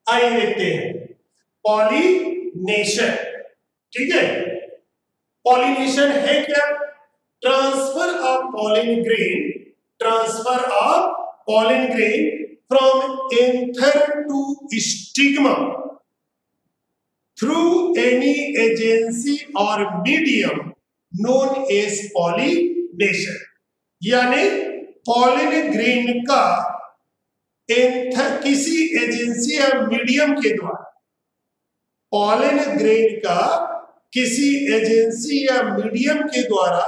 आइए देखते हैं पॉलिनेशन। ठीक है, पॉलिनेशन है क्या? Transfer of pollen grain, transfer of pollen grain from anther to stigma through any agency और मीडियम नोन एज पॉलिनेशन। यानी पॉलन ग्रेन का किसी एजेंसी या मीडियम के द्वारा, पॉलन ग्रेन का किसी एजेंसी या मीडियम के द्वारा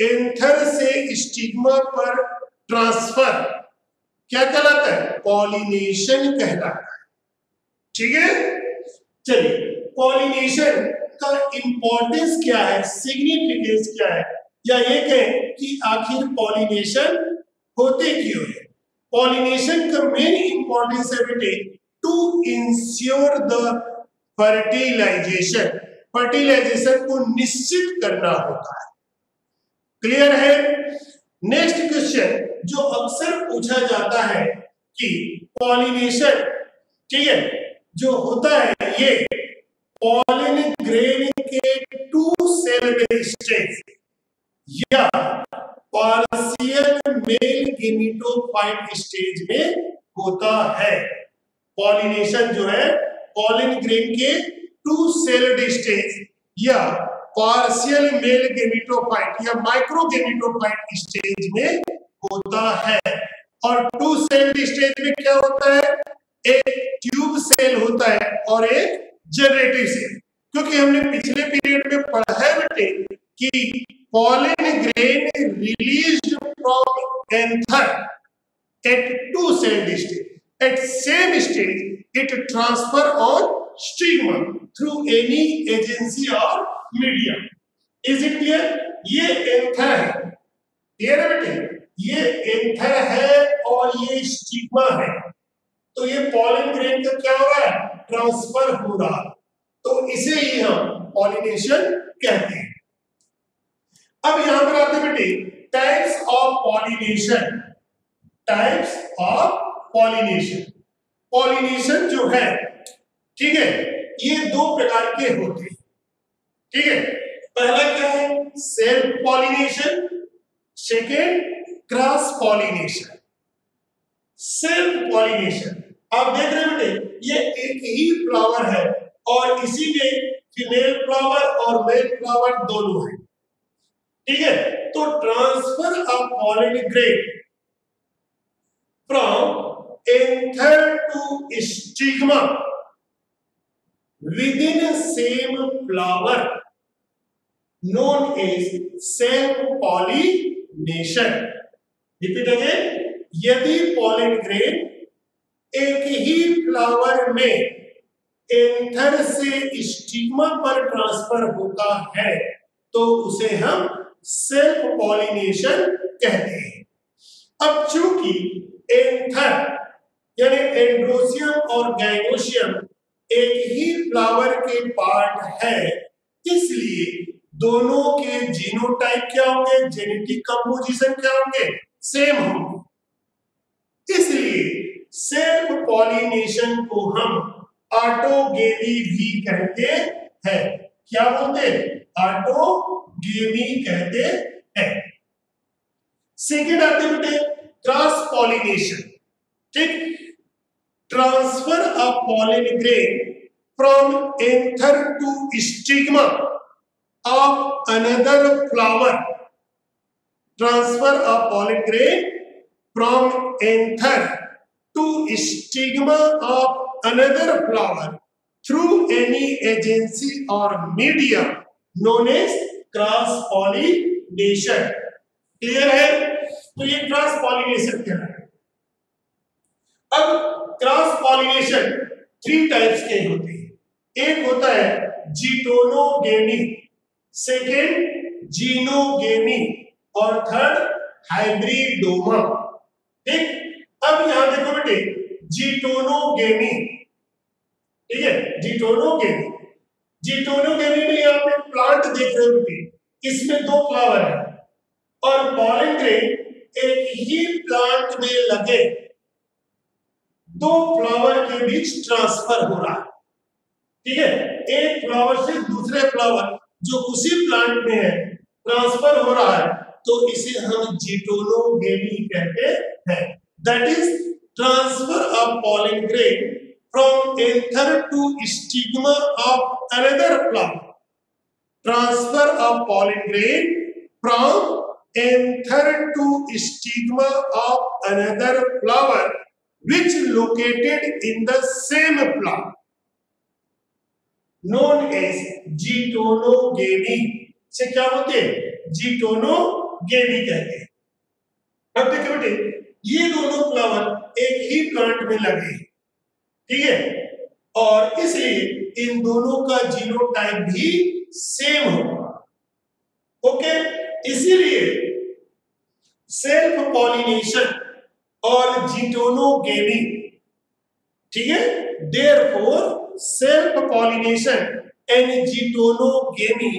एंथर से स्टिग्मा पर ट्रांसफर क्या कहलाता है? पॉलिनेशन कहलाता है। ठीक है, चलिए पॉलिनेशन का इंपॉर्टेंस क्या है, सिग्निफिकेंस क्या है, या ये कहें कि आखिर पॉलिनेशन होते क्यों है। पॉलिनेशन का मेन इंपॉर्टेंस है बेटे to ensure the fertilisation, fertilisation को निश्चित करना होता है। क्लियर है? नेक्स्ट क्वेश्चन जो अक्सर पूछा जाता है कि पॉलिनेशन, ठीक है, जो होता है ये पॉलन ग्रेन के टू सेल्ड स्टेज या पार्शियल मेल गेमेटोफाइट स्टेज में होता है। पॉलिनेशन जो है पॉलन ग्रेन के टू सेल्ड स्टेज या पार्शियल मेल गेमेटोफाइट या माइक्रो गेमेटोफाइट स्टेज में होता है। और टू सेल्ड स्टेज में क्या होता है? एक ट्यूब सेल होता है और एक जनरेटिव सेल। क्योंकि हमने पिछले पीरियड में पढ़ा है बेटे कि pollen grain released from anther at two celled stage. At same stage, it transfer on stigma through any agency or medium. Is it clear? ये एंथर है, क्लियर है बेटे? ये एंथर है और ये स्टिग्मा है। तो ये पॉलन ग्रेन का क्या हो रहा है? ट्रांसफर हो रहा है। तो इसे ही हम पॉलिनेशन कहते हैं। अब यहां पर आते बेटे types of pollination. Types of pollination, pollination जो है, ठीक है, ये दो प्रकार के होते हैं। ठीक है, पहला क्या है? Self pollination, second cross pollination. Self pollination आप देख रहे हैं बेटे, ये एक ही फ्लावर है और इसी में फीमेल फ्लावर और मेल फ्लावर दोनों है। ठीक है, तो transfer of pollen grain from anther to stigma within same flower known as self pollination. Repeat again, यदि पॉलन ग्रेन एक ही फ्लावर में एंथर से स्टिग्मा पर ट्रांसफर होता है तो उसे हम सेल्फ पॉलिनेशन कहते हैं। अब चूंकि एंथर यानी एंड्रोसियम और गाइनोसियम एक ही फ्लावर के पार्ट है, इसलिए दोनों के जीनोटाइप क्या होंगे, जेनेटिक कंपोजिशन क्या होंगे, सेम होंगे। इसलिए सेल्फ पॉलिनेशन को हम ऑटोगेमी भी कहते हैं। क्या बोलते हैं? ऑटोगेमी कहते हैं। सेकेंड आते बेटे क्रॉस पॉलिनेशन। ठीक, transfer of pollen grain from anther to stigma of another flower. Transfer of pollen grain from anther to stigma of another flower through any agency और medium known as cross pollination. Clear है? तो ये cross pollination क्या है? अब cross pollination three types के होते हैं। एक होता है जीटोनोगेमी, सेकेंड जीनोगेमी और थर्ड हाइब्रिडोमा। ठीक, अब यहां देखो बेटे जीटोनोगेमी, ठीक है, जीटोनोगेमी। जीटोनोगेमी में यहां पे प्लांट देख रहे हो बेटे, इसमें दो फ्लावर है और पॉलन ग्रेन एक ही प्लांट में लगे दो फ्लावर के बीच ट्रांसफर हो रहा है, ठीक है, एक फ्लावर से दूसरे फ्लावर जो उसी प्लांट में है ट्रांसफर हो रहा है, तो इसे हम जीटोनोगेमी कहते हैं। That is transfer of pollen grain from anther to stigma of another flower. Transfer of pollen grain from anther to stigma of another flower which located in the same plant known as geitonogamy. से क्या बोलते हैं? Geitonogamy कहते हैं। अब देखिए बेटे, ये दोनों फ्लावर एक ही प्लांट में लगे, ठीक है, और इसलिए इन दोनों का जीनोटाइप भी सेम होगा। ओके, इसीलिए सेल्फ पॉलिनेशन और जीटोनोगेमी, ठीक है, therefore self pollination and geitonogamy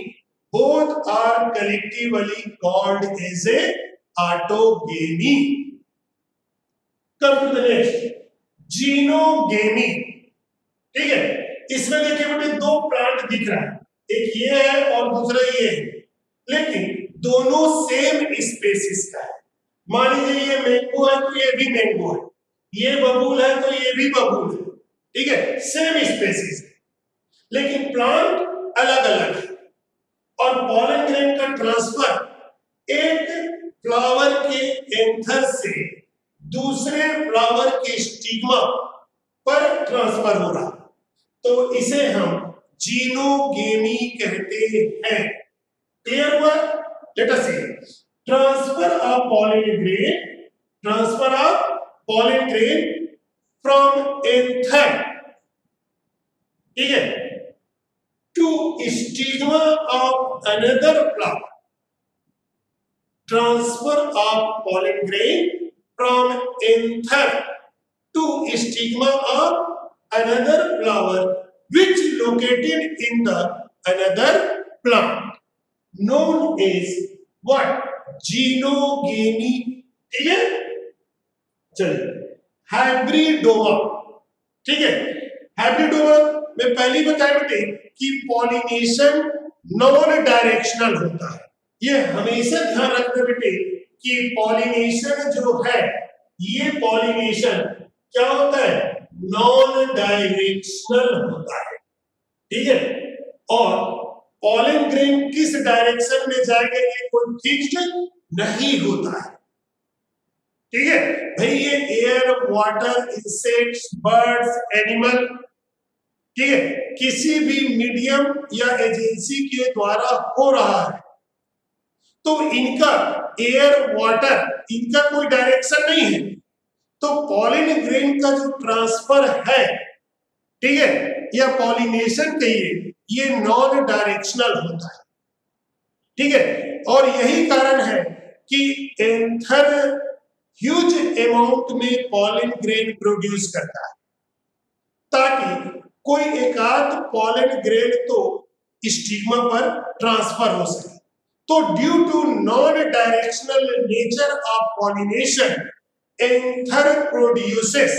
both are collectively called as a autogamy. Come to the next, xenogamy, ठीक है। इसमें देखिए बेटे दो प्लांट दिख रहा है, एक ये है और दूसरा ये है, लेकिन दोनों सेम स्पेसिस का है। मान लीजिए ये मैंगो है तो ये भी मैंगो है, ये बबूल है तो ये भी बबूल है, ठीक है, सेम स्पेसिस है, लेकिन प्लांट अलग अलग है। और पॉलन ग्रेन का ट्रांसफर एक फ्लावर के एंथर से दूसरे फ्लावर के स्टिग्मा पर ट्रांसफर हो रहा, तो इसे हम जीनोगेमी कहते हैं। क्लियर हुआ? Let us see transfer of pollen grain from anther, ठीक है, to stigma of another flower. Transfer of pollen grain from anther to stigma of another flower which located in the another plant known as what? Xenogamy, ठीक है। चलिए, hybridoma, ठीक है। Hybridoma में पहले ही बताया बेटे कि पॉलिनेशन नॉन डायरेक्शनल होता है। ये हमेशा ध्यान रखना बेटे कि पॉलिनेशन जो है, ये पॉलिनेशन क्या होता है? नॉन डायरेक्शनल होता है, ठीक है। और पॉलन ग्रेन किस डायरेक्शन में जाएगा ये कोई फिक्स्ड नहीं होता है, ठीक है भाई। ये air, water, insects, birds, animal, ठीक है, किसी भी मीडियम या एजेंसी के द्वारा हो रहा है, तो इनका एयर, वाटर, इनका कोई डायरेक्शन नहीं है। तो पॉलन ग्रेन का जो ट्रांसफर है, ठीक है, या पॉलिनेशन कहिए, ये नॉन डायरेक्शनल होता है, ठीक है। और यही कारण है कि एंथर ह्यूज अमाउंट में पॉलन ग्रेन प्रोड्यूस करता है, ताकि कोई एकाध पॉलन ग्रेन तो स्टिग्मा पर ट्रांसफर हो सके। तो due to non directional nature of pollination, anther produces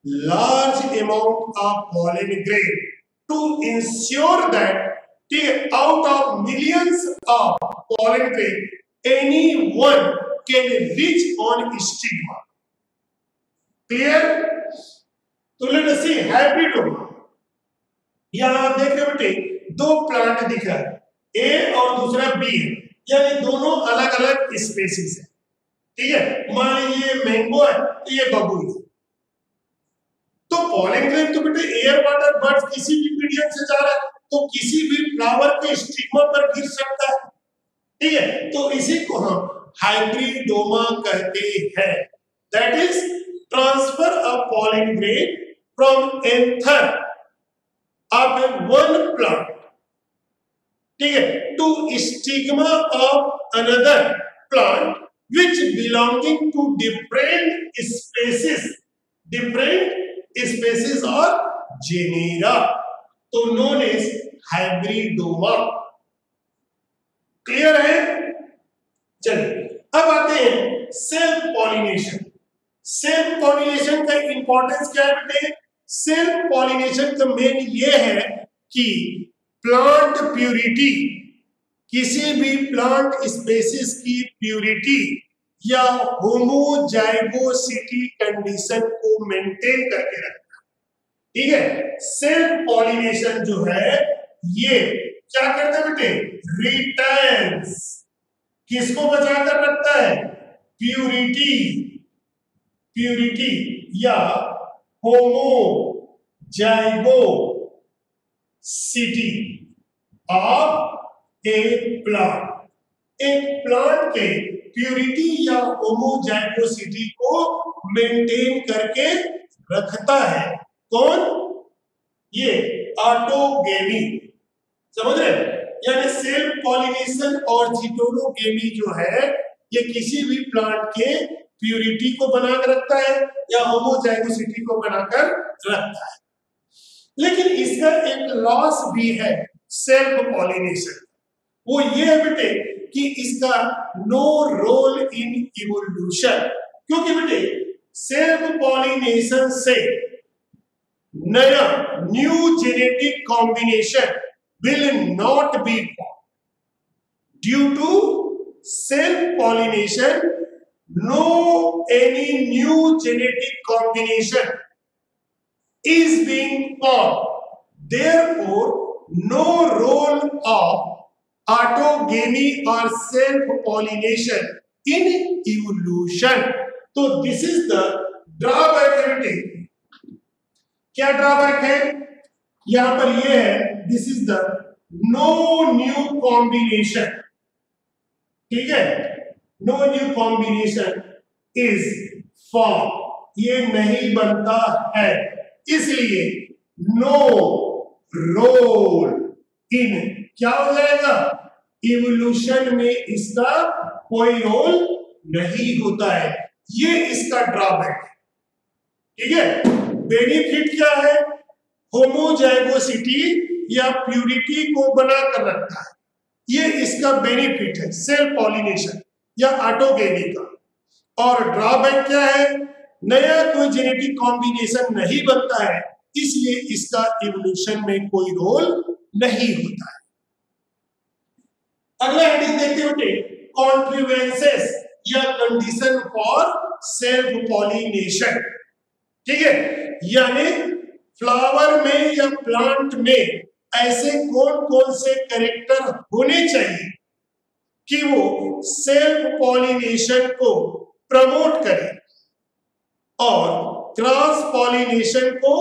large amount of pollen grain to ensure that out of millions of pollen grain any one can reach on stigma. Clear? तो let us see hybridoma। यहां आप देख रहे बेटे दो plant दिख रहा है, ए और दूसरा बी है, यानी दोनों अलग अलग स्पेसीज है, ठीक है। मान लीजिए ये मैंगो है तो ये बबूल है। तो पॉलन ग्रेन तो बेटे एयर, वाटर, बर्ड्स किसी भी मीडियम से जा रहा है, तो किसी भी फ्लावर के स्टिग्मा पर गिर सकता है, ठीक है। तो इसी को हम हाइब्रिडोमा कहते हैं। That is transfer of pollen grain from anther of one plant, ठीक है, to stigma of another plant which belonging to different species or genera, तो known as hybridoma। क्लियर है? चलिए अब आते हैं सेल्फ पॉलिनेशन। सेल्फ पॉलिनेशन का importance क्या है बेटे? सेल्फ पॉलिनेशन का मेन ये है कि प्लांट प्यूरिटी, किसी भी प्लांट स्पेसीज की प्यूरिटी या होमोजाइगोसिटी कंडीशन को मेंटेन करके रखना, ठीक है। सेल्फ पॉलिनेशन जो है ये क्या करता है बेटे? रिटेन्स, किसको बचा कर रखता है? प्यूरिटी, प्यूरिटी या होमोजाइगोसिटी ऑफ ए प्लांट। एक प्लांट के प्यूरिटी या होमोजाइगोसिटी को मेंटेन करके रखता है कौन? ये ऑटोगेमी, समझ रहे? यानी सेल्फ पॉलिनेशन और हेटेरोगेमी जो है ये किसी भी प्लांट के प्यूरिटी को बनाकर रखता है या होमोजाइगोसिटी को बनाकर रखता है। लेकिन इसका एक लॉस भी है सेल्फ पॉलिनेशन, वो ये है बेटे कि इसका नो रोल इन इवोल्यूशन। क्योंकि बेटे सेल्फ पॉलिनेशन से नया new genetic combination will not be formed. Due to self-pollination, no any new genetic combination is being formed. Therefore, no role of autogamy or self-pollination in evolution. So this is the drawback. क्या drawback है? यहां पर ये है, this is the no new combination, ठीक है। No new combination is form, ये नहीं बनता है, इसलिए नो रोल इन, क्या हो जाएगा? इवोल्यूशन में इसका कोई रोल नहीं होता है। ये इसका ड्रॉबैक है, ठीक है। बेनिफिट क्या है? होमोजाइगोसिटी या प्यूरिटी को बनाकर रखता है, ये इसका बेनिफिट है सेल्फ पॉलिनेशन या ऑटोगेमी का। और ड्रॉबैक क्या है? नया कोई जेनेटिक कॉम्बिनेशन नहीं बनता है, इसलिए इसका इवोल्यूशन में कोई रोल नहीं होता है। अगला हेडिंग देखते बेटे, कॉन्ट्रीवेंसेस या कंडीशन फॉर सेल्फ पॉलिनेशन, ठीक है। यानी फ्लावर में या प्लांट में ऐसे कौन कौन से कैरेक्टर होने चाहिए कि वो सेल्फ पॉलिनेशन को प्रमोट करे और क्रॉस पॉलिनेशन को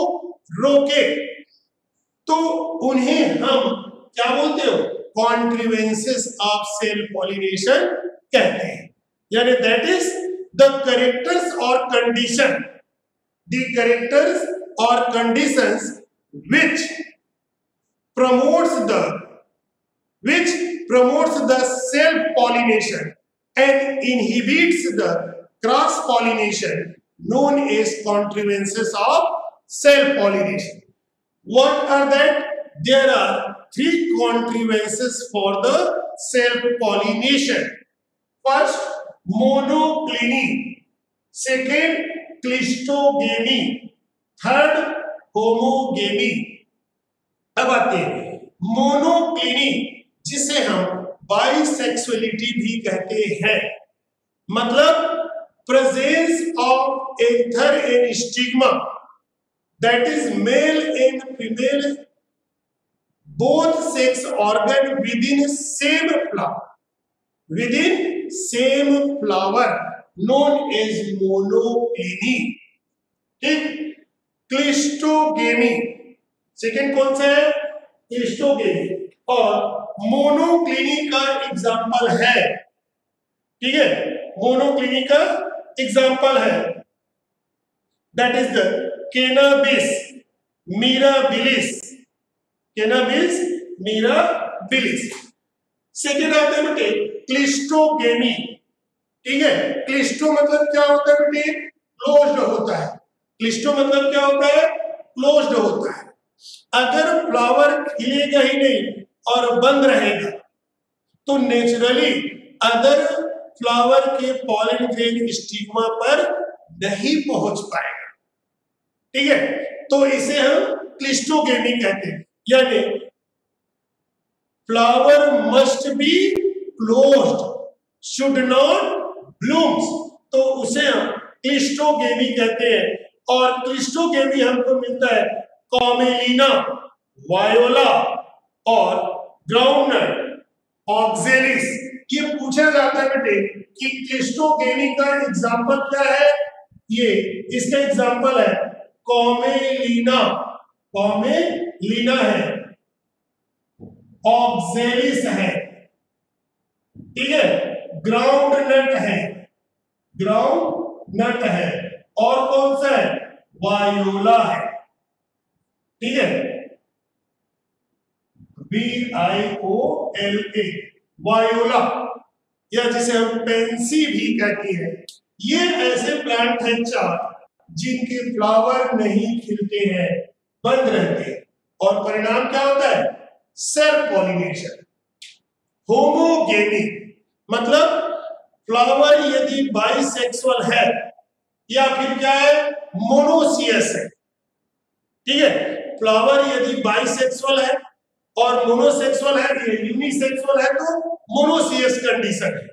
रोके, तो उन्हें हम क्या बोलते हो? कॉन्ट्रीवेंसेस ऑफ सेल्फ पॉलिनेशन कहते हैं। यानी दैट इज द कैरेक्टर्स और condition, the characters or conditions which promotes the self pollination and inhibits the cross pollination, known as contrivances of self pollination. What are that? There are 3 contrivances for the self pollination. First, monocliny. Second, cleistogamy. Third, homogamy. अब आते हैं मोनोक्लिनी, जिसे हम bisexuality भी कहते हैं। मतलब presence of anther and stigma, that is male and female both sex organ within same flower, within same flower, known as monocliny. ठीक, क्लिस्टोगेमी सेकेंड कौन सा है? क्लिस्टोगेमी। और मोनोक्लिनी का एग्जाम्पल है, ठीक है, मोनोक्लिनी का एग्जाम्पल है, that is the cannabis mirabilis, cannabis mirabilis. Second आता है बेटे क्लिस्टोगेमी, ठीक है। क्लिस्टो मतलब क्या होता है बेटे? क्लोज्ड होता है। क्लिस्टो मतलब क्या होता है? क्लोज्ड होता है। अगर फ्लावर खिलेगा ही नहीं और बंद रहेगा तो नेचुरली अदर फ्लावर के पॉलन ग्रेन स्टिग्मा पर नहीं पहुंच पाएगा। ठीक है, तो इसे हम क्लिस्टोगेमी कहते हैं, यानी flower must be closed, should not blooms, तो उसे हम क्लिस्टोगेमी कहते हैं। और क्लिस्टोगेमी हमको मिलता है कॉमेलिना, वायोला और ग्राउंडनट, ऑक्जेलिस। ये पूछा जाता है बेटे कि क्लिस्टोगेमी का एग्जाम्पल क्या है, ये इसका एग्जाम्पल है कॉमेलिना, कॉमेलिना है, ऑक्जेलिस है, ठीक है, ग्राउंडनट है, ग्राउंडनट है, और कौन सा है, वायोला है। ठीक है, VIOLA, वायोला, या जिसे हम पेंसी भी कहते हैं। ये ऐसे प्लांट हैं चार जिनके फ्लावर नहीं खिलते हैं, बंद रहते हैं, और परिणाम क्या होता है, सेल्फ पॉलिनेशन। होमोगेमी मतलब फ्लावर यदि बाइसेक्सुअल है या फिर क्या है, मोनोसियस है। ठीक है, फ्लावर यदि बाइसेक्सुअल है और मोनोसेक्सुअल है, यूनिसेक्सुअल है तो मोनोसियस कंडीशन है।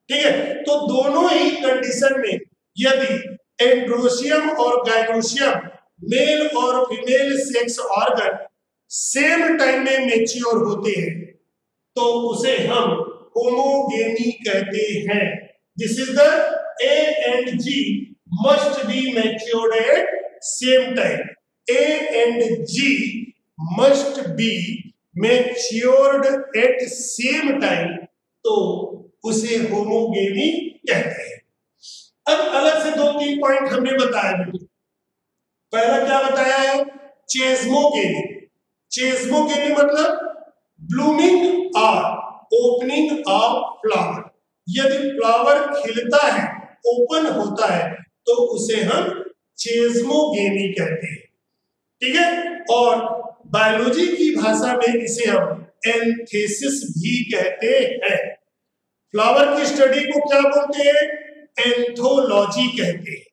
ठीक है, तो दोनों ही कंडीशन में यदि एंड्रोसियम और गाइनोसियम, मेल और female sex organ same time में मैच्योर होते हैं तो उसे हम होमोगेमी कहते हैं। This is the A and G must be matured at same time. A and G must be matured at same time, तो उसे होमोगेमी कहते हैं। अब अलग से 2-3 पॉइंट हमने बताया बेटे। पहला क्या बताया है, चेस्मोगेमी। चेस्मोगेमी मतलब ब्लूमिंग और ओपनिंग ऑफ फ्लावर। यदि फ्लावर खिलता है, ओपन होता है, तो उसे हम चेस्मोगेमी कहते हैं। ठीक है, और बायोलॉजी की भाषा में इसे हम एंथेसिस भी कहते हैं। फ्लावर की स्टडी को क्या बोलते हैं, एंथोलॉजी कहते हैं,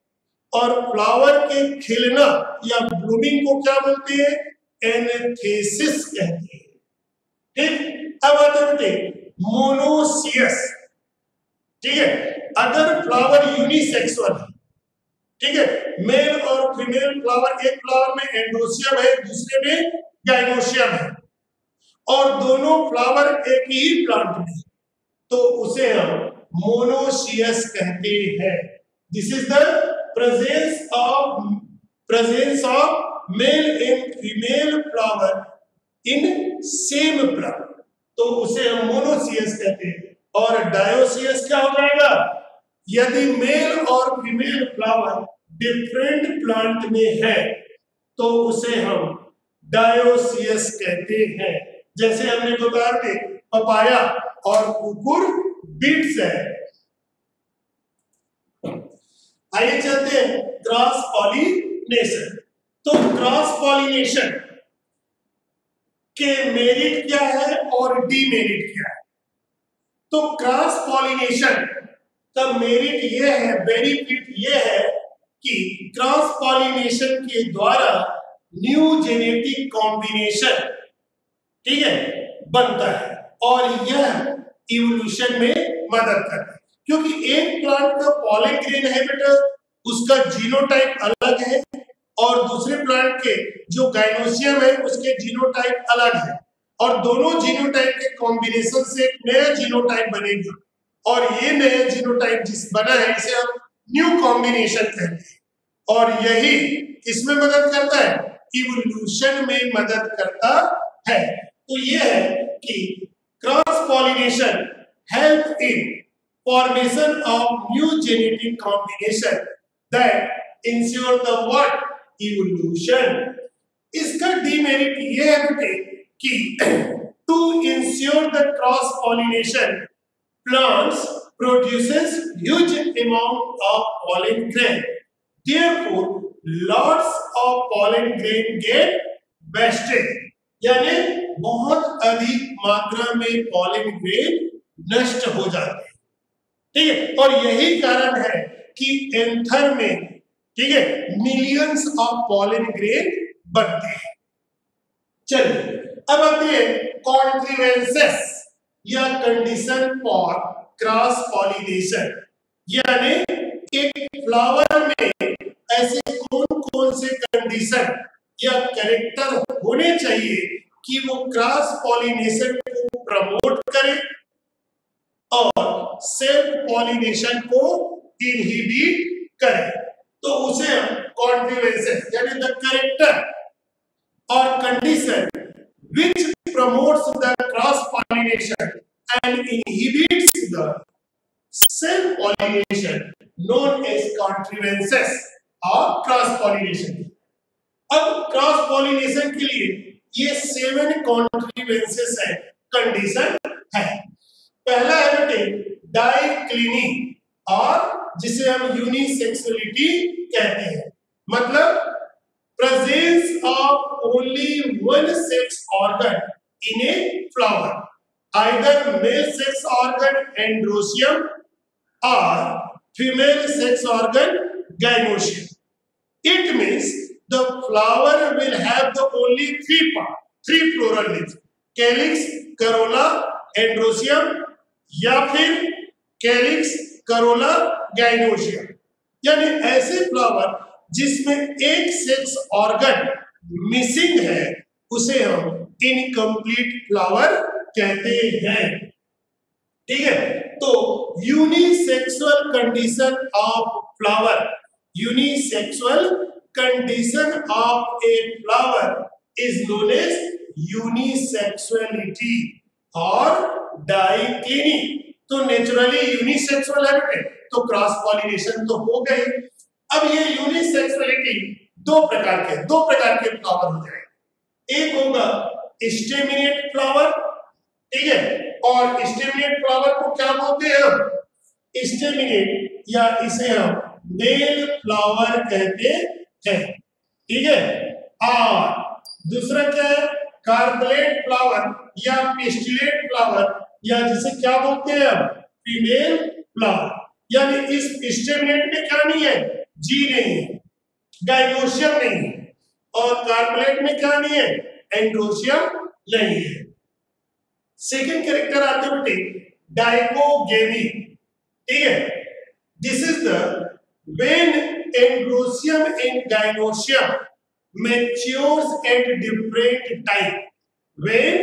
और फ्लावर के खिलना या ब्लूमिंग को क्या बोलते हैं, एंथेसिस कहते हैं। ठीक, अब आते बेटे मोनोसियस। ठीक है, अगर फ्लावर यूनिसेक्सुअल है, ठीक है, मेल और फीमेल फ्लावर, एक फ्लावर में एंड्रोसियम है, दूसरे में गाइनोसियम है, और दोनों फ्लावर एक ही प्लांट में, तो उसे हम मोनोसियस कहते हैं। This is the presence of male and female flower in same plant, तो उसे हम मोनोसियस कहते हैं। और डायोसियस क्या हो जाएगा, यदि मेल और फीमेल फ्लावर डिफरेंट प्लांट में है तो उसे हम डायोसियस कहते हैं। जैसे हमने बताया कि पपाया और कुकुर बीट्स है। आइए चलते हैं क्रॉस पॉलिनेशन। तो क्रॉस पॉलिनेशन के मेरिट क्या है और डीमेरिट क्या है। तो क्रॉस पॉलिनेशन का मेरिट ये है, बेनिफिट ये है कि क्रॉस पॉलिनेशन के द्वारा न्यू जेनेटिक कॉम्बिनेशन, ठीक है, बनता है और यह इवोल्यूशन में मदद करता है। क्योंकि एक प्लांट का पॉलन ग्रेन है बेटा, उसका जीनोटाइप अलग है, और दूसरे प्लांट के जो गाइनोसियम है उसके जीनोटाइप अलग है, और दोनों जीनोटाइप के कॉम्बिनेशन से एक नया जीनोटाइप बनेगा, और ये नया जीनोटाइप जिस बना है इसे हम न्यू कॉम्बिनेशन कहते हैं, और यही इसमें मदद करता है, इवोल्यूशन में मदद करता है। तो ये है कि cross pollination help in formation of new genetic combination that ensure the what, evolution. इसका डीमेरिट ये है कि to ensure the cross pollination plants produces huge amount of pollen grain, therefore lots of pollen grain get wasted, यानी बहुत अधिक मात्रा में pollen grain नष्ट हो जाते हैं। ठीक है, और यही कारण है कि एंथर में, ठीक है, मिलियंस ऑफ पॉलन ग्रेन बनते हैं। चलिए अब आते हैं कॉन्ट्रीवेंसेस या कंडीशन फॉर क्रॉस पॉलिनेशन, यानी एक फ्लावर में ऐसे कौन कौन से कंडीशन या कैरेक्टर होने चाहिए कि वो क्रॉस पॉलिनेशन को प्रमोट करे और सेल्फ पॉलिनेशन को इनहिबिट करे। तो उसे हम कॉन्ट्रीवेंसेस यानी the character or condition which promotes the cross pollination and inhibits the self pollination known as contrivances or cross pollination। अब क्रॉस पॉलिनेशन के लिए ये 7 कॉन्ट्रीवेंसेस है, कंडीशन है। पहला है बेटे डाइक्लिनी, और जिसे हम यूनिसेक्सुअलिटी कहते हैं, मतलब presence of only one sex organ in a flower, either male sex organ androecium or female sex organ gynoecium. It means the flower will have the only 3 floral leaves: calyx, corolla, androecium, या फिर calyx, corolla, gynoecium। यानी ऐसे flower जिसमें एक sex organ missing है उसे हम incomplete flower कहते हैं, ठीक है। तो unisexual condition of flower, unisexual condition of a flower is known as unisexuality और डाइक्लिनी। तो नेचुरली यूनिसेक्सुअल है बेटे, तो क्रॉस पॉलिनेशन तो हो गई। अब ये यूनिसेक्सुअलिटी दो प्रकार के फ्लावर हो जाएंगे। एक होगा स्टेमिनेट फ्लावर, ठीक है, और स्टेमिनेट फ्लावर को क्या बोलते हैं हम? स्टेमिनेट, या इसे हम मेल फ्लावर कहते हैं, ठीक है। और दूसरा क्या है? कार्पेलेट फ्लावर या पिस्टिलेट फ्लावर, या जिसे क्या बोलते हैं हम? Female flower. यानी इस स्टेमिनेट में क्या नहीं है? जी नहीं है, गाइनोशियम नहीं है, और कार्पेलेट में क्या नहीं है? एंड्रोशियम नहीं है। सेकंड कैरेक्टर आते बेटे डाइकोगेमी, ठीक है। This is the when androecium and gynoecium matures at different time, when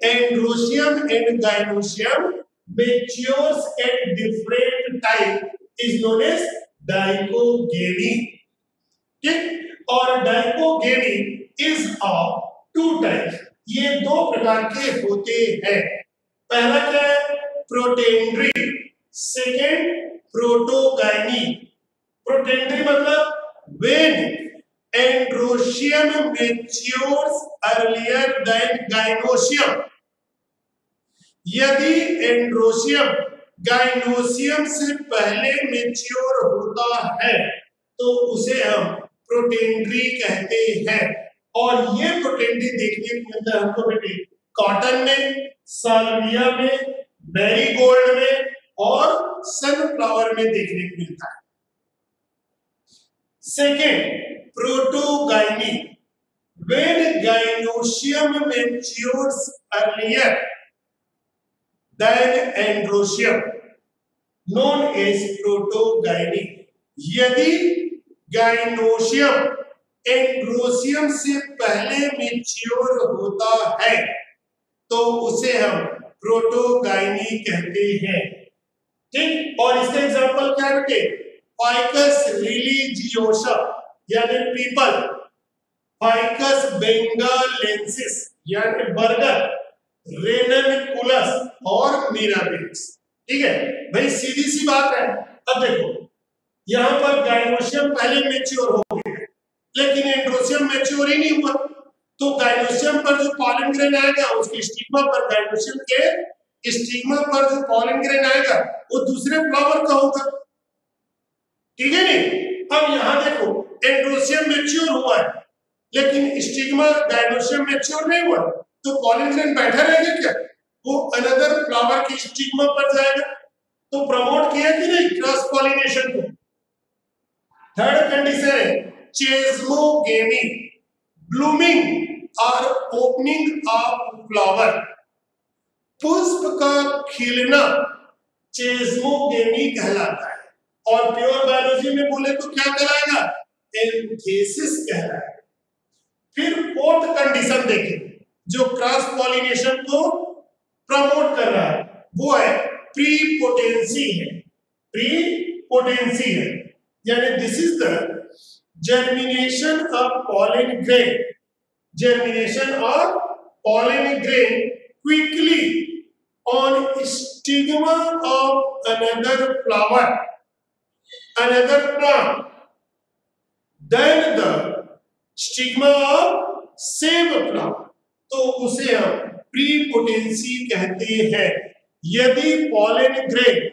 androecium and gynoecium matures at different time is known as dichogamy, ठीक। और डाइकोगेमी इज ऑफ 2 टाइप्स, ये 2 प्रकार के होते हैं। पहला क्या है? Protandry, second protogyny. प्रोटेंड्री मतलब when androecium matures earlier than gynoecium, यदि एंड्रोशियम गाइनोशियम से पहले मैच्योर होता है तो उसे हम प्रोटेंड्री कहते हैं। और ये प्रोटेंड्री देखने को मिलता है हमको बेटे कॉटन में, साल्विया में, मैरीगोल्ड में और सनफ्लावर में देखने को मिलता है। Second protogyny, when gynoecium matures earlier than androecium, known as protogyny. यदि गाइनोशियम एंड्रोशियम से पहले मैच्योर होता है तो उसे हम प्रोटोगाइनी कहते हैं, ठीक। और इसका एग्जांपल क्या है? फाइकस रिलीजियोसा यानी पीपल, फाइकस बेंगालेंसिस यानी बरगद, रेननकुलस और मिराबिलिस, ठीक है। भाई सीधी सी बात है। अब देखो यहां पर गाइनोशियम पहले मैच्योर हो गया लेकिन एंड्रोशियम मैच्योर ही नहीं हुआ, तो गाइनोशियम पर जो पॉलन ग्रेन आएगा उसके स्टिग्मा पर, गाइनोशियम के स्टिग्मा पर जो पॉलन ग्रेन आएगा वो दूसरे फ्लावर का होगा, ठीक है नहीं। अब यहां देखो एंड्रोशियम मैच्योर हुआ है लेकिन स्टिग्मा गाइनोशियम मैच्योर नहीं हुआ, तो पॉलन ग्रेन बैठा रहेगा क्या? वो अनदर फ्लावर की स्टिग्मा पर जाएगा। तो प्रमोट किया कि नहीं क्रॉस पॉलिनेशन को? थर्ड कंडीशन है चेस्मोगेमी, ब्लूमिंग और ओपनिंग ऑफ फ्लावर, पुष्प का खिलना चेस्मोगेमी कहलाता है। और प्योर बायोलॉजी में बोले तो क्या कहलाएगा, एंथेसिस कहलाएगा। फिर फोर्थ कंडीशन देखें जो क्रॉस पॉलिनेशन को प्रमोट कर रहा है, वो है प्रीपोटेंसी है, प्रीपोटेंसी है, यानी this is the germination of pollen grain, germination of pollen grain quickly on stigma of another flower, another plant than the stigma of same plant, तो उसे हम प्रीपोटेंसी कहते हैं। यदि पॉलन ग्रेन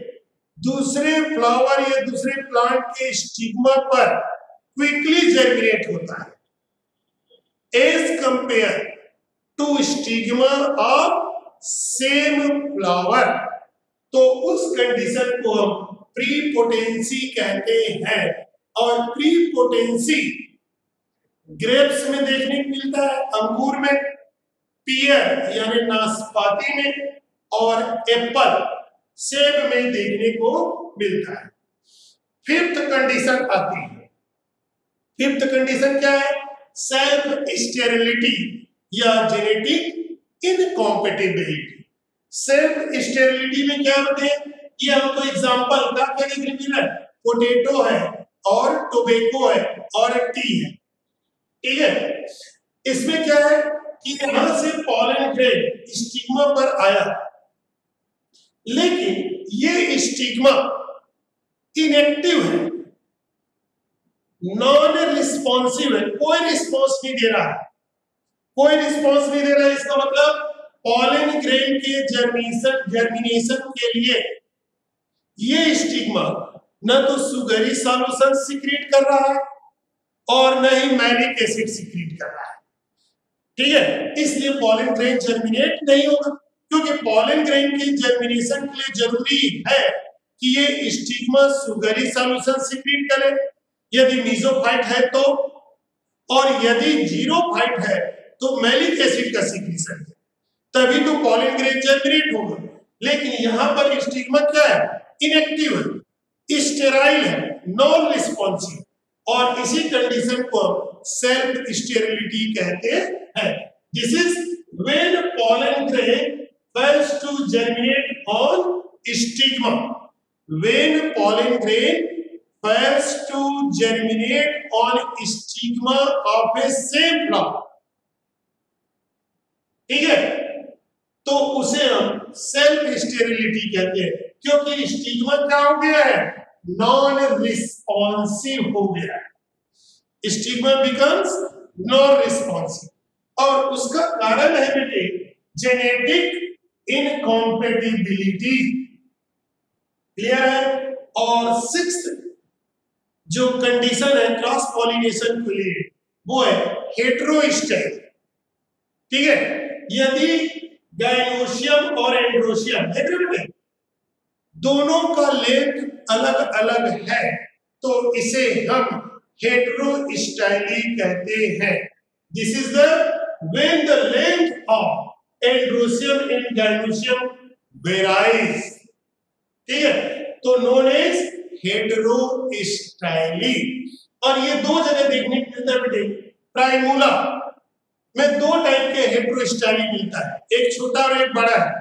दूसरे फ्लावर या दूसरे प्लांट के स्टिग्मा पर क्विकली जर्मिनेट होता है as compare to stigma of same flower, तो उस कंडीशन को हम प्रीपोटेंसी कहते हैं। और प्रीपोटेंसी ग्रेप्स में देखने को मिलता है, अंगूर में, पियर यानी नाशपाती में, और एप्पल सेब में देखने को मिलता है। फिफ्थ कंडीशन आती है, फिफ्थ कंडीशन क्या है, सेल्फ स्टेरिलिटी या जेनेटिक इनकॉम्पेटिबिलिटी। सेल्फ स्टेरिलिटी में क्या होते हैं, ये हमको एग्जांपल का क्या देखने को मिला, पोटैटो है और टोबैको है और टी है, ठीक है। इसमें क्या है कि यहां से पॉलन ग्रेन स्टिग्मा पर आया, लेकिन ये स्टिग्मा इनएक्टिव है, नॉन रिस्पॉन्सिव है, कोई रिस्पॉन्स नहीं दे रहा है, कोई रिस्पॉन्स नहीं दे रहा है। इसका मतलब पॉलन ग्रेन के जर्मिनेशन के लिए ये स्टिग्मा न तो सुगरी सॉल्यूशन सीक्रेट कर रहा है और न ही मैलिक एसिड सीक्रेट कर रहा है, ठीक है। इसलिए पॉलन ग्रेन जर्मिनेट नहीं होगा, क्योंकि पॉलन ग्रेन के जर्मिनेशन के लिए जरूरी है कि ये स्टिग्मा सुगरी सॉल्यूशन सीक्रेट करे, यदि मीसोफाइट है तो, और यदि जीरोफाइट है तो मैलिक एसिड का सीक्रेशन है, तभी तो पॉलन ग्रेन जर्मिनेट होगा। लेकिन यहां पर स्टिग्मा क्या है, इनएक्टिव है, स्टेराइल है, नॉन रिस्पॉन्सिव, और इसी कंडीशन को सेल्फ स्टेरिलिटी कहते हैं। This is when pollen grain fails to germinate on stigma, when pollen grain fails to germinate on stigma of a same flower, ठीक है, तो उसे हम सेल्फ स्टेरिलिटी कहते हैं, क्योंकि स्टिग्मा क्या हो गया है, नॉन रिस्पॉन्सिव हो गया है, स्टिग्मा बिकम्स नॉन रिस्पॉन्सिव, और उसका कारण है बेटे जेनेटिक इनकॉम्पेटिबिलिटी, क्लियर है। और सिक्स्थ जो कंडीशन है क्रॉस पॉलिनेशन के लिए, वो है हेटेरोस्टाइल, ठीक है। यदि गायनोशियम और एंड्रोशियम दोनों का लेंथ अलग अलग है, तो इसे हम हेटेरोस्टाइली कहते हैं। This is the when the length of androecium and gynoecium varies, ठीक है, तो नोन एज हेटेरोस्टाइली। और ये दो जगह देखने को मिलता है बेटे, प्राइमूला में दो टाइप के हेटेरोस्टाइली मिलता है, एक छोटा और एक बड़ा है,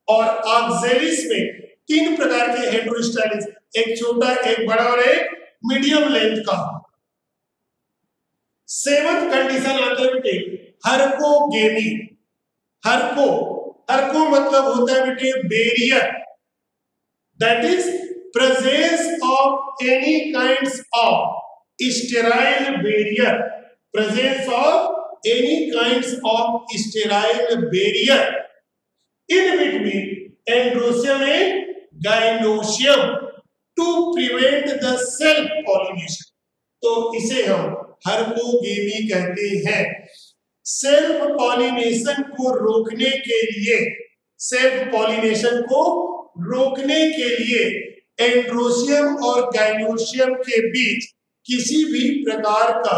और ऑक्जेलिस में तीन प्रकार के हेटेरोस्टाइलिस, एक छोटा, एक बड़ा और एक मीडियम लेंथ का। सेवंथ कंडीशन आता है बेटे हरकोगेमी। हरको मतलब होता है बेटे barrier, that is presence of any kinds of sterile barrier, presence of any kinds of sterile barrier in between androecium and gynoecium to prevent the self pollination, तो इसे हम हरकोगेमी कहते हैं। सेल्फ पॉलिनेशन को रोकने के लिए, सेल्फ पॉलिनेशन को रोकने के लिए एंड्रोशियम और गायनोशियम के बीच किसी भी प्रकार का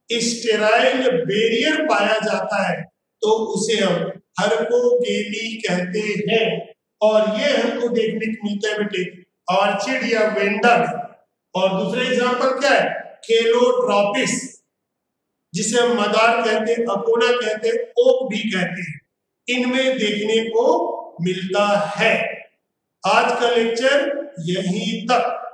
स्टेराइल बैरियर पाया जाता है तो उसे हम हर्कोगेनी कहते हैं। और ये हमको देखने को मिलता है बेटे ऑर्चिड या वेंडा में। और दूसरा एग्जांपल क्या है, केलोट्रॉपिस, जिसे हम मदार कहते हैं, अकोना कहते हैं, ओक भी कहते हैं, इनमें देखने को मिलता है। आज का लेक्चर यहीं तक।